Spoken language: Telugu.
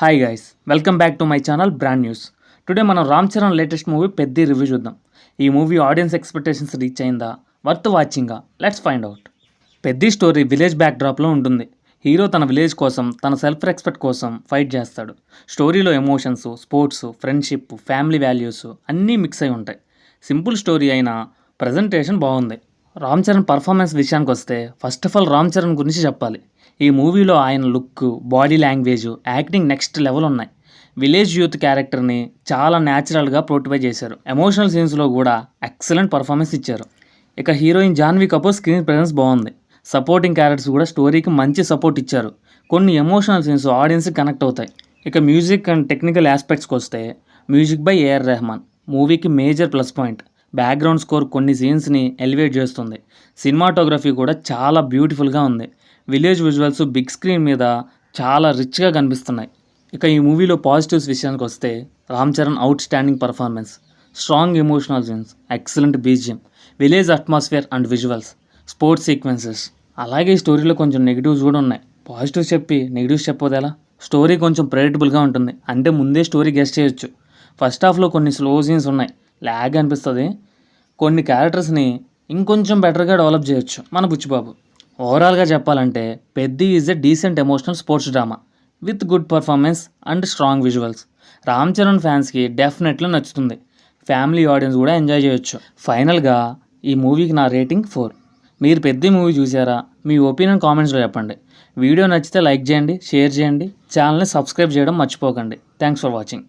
Hi guys, welcome back to my channel brand news. Today మనం Ram Charan latest movie Peddi review చూద్దాం. ఈ మూవీ ఆడియన్స్ ఎక్స్పెక్టేషన్స్ రీచ్ అయిందా, వర్త్ వాచింగా? Let's find out. Peddi story village back డ్రాప్లో ఉంటుంది. హీరో తన విలేజ్ కోసం, తన సెల్ఫ్ రెస్పెక్ట్ కోసం ఫైట్ చేస్తాడు. స్టోరీలో emotions, sports, friendship, family values అన్నీ మిక్స్ అయి ఉంటాయి. సింపుల్ స్టోరీ అయినా ప్రజెంటేషన్ బాగుంది. రామ్ చరణ్ పర్ఫార్మెన్స్ విషయానికి వస్తే first of all Ram Charan గురించి చెప్పాలి. ఈ మూవీలో ఆయన look, body language, acting next level ఉన్నాయి. విలేజ్ యూత్ క్యారెక్టర్ని చాలా న్యాచురల్గా పోర్ట్రే చేశారు. ఎమోషనల్ సీన్స్లో కూడా ఎక్సలెంట్ పర్ఫార్మెన్స్ ఇచ్చారు. ఇక heroine Janhvi Kapoor screen presence బాగుంది. సపోర్టింగ్ క్యారెక్టర్స్ కూడా స్టోరీకి మంచి సపోర్ట్ ఇచ్చారు. కొన్ని ఎమోషనల్ సీన్స్ ఆడియన్స్కి కనెక్ట్ అవుతాయి. ఇక మ్యూజిక్ అండ్ టెక్నికల్ ఆస్పెక్ట్స్కి వస్తే మ్యూజిక్ బై ఏఆర్ రెహమాన్ మూవీకి major plus point. Background score కొన్ని సీన్స్ని ఎలివేట్ చేస్తుంది. సినిమాటోగ్రఫీ కూడా చాలా బ్యూటిఫుల్గా ఉంది. విలేజ్ విజువల్స్ బిగ్ స్క్రీన్ మీద చాలా రిచ్గా కనిపిస్తున్నాయి. ఇక ఈ మూవీలో పాజిటివ్స్ విషయానికి వస్తే Ram Charan out standing performance, strong emotional scenes, excellent BGM, village atmosphere and visuals, sports sequences. అలాగే ఈ స్టోరీలో కొంచెం నెగిటివ్స్ కూడా ఉన్నాయి. పాజిటివ్స్ చెప్పి నెగిటివ్స్ చెప్పదు ఎలా? స్టోరీ కొంచెం ప్రెడిక్టబుల్గా ఉంటుంది. అంటే ముందే స్టోరీ గెస్ట్ చేయొచ్చు. ఫస్ట్ హాఫ్లో కొన్ని స్లో సీన్స్ ఉన్నాయి, ల్యాగ్ అనిపిస్తుంది. కొన్ని క్యారెక్టర్స్ని ఇంకొంచెం బెటర్గా డెవలప్ చేయొచ్చు మన బుచ్చిబాబు. ఓవరాల్గా చెప్పాలంటే Peddi is a decent emotional sports drama with good performance and strong visuals. Ram Charan ఫ్యాన్స్కి డెఫినెట్లీ నచ్చుతుంది. ఫ్యామిలీ ఆడియన్స్ కూడా ఎంజాయ్ చేయొచ్చు. ఫైనల్గా ఈ మూవీకి నా రేటింగ్ 4. మీరు పెద్ద మూవీ చూసారా? మీ ఒపీనియన్ కామెంట్స్లో చెప్పండి. వీడియో నచ్చితే లైక్ చేయండి, షేర్ చేయండి, ఛానల్ని సబ్స్క్రైబ్ చేయడం మర్చిపోకండి. Thanks for watching.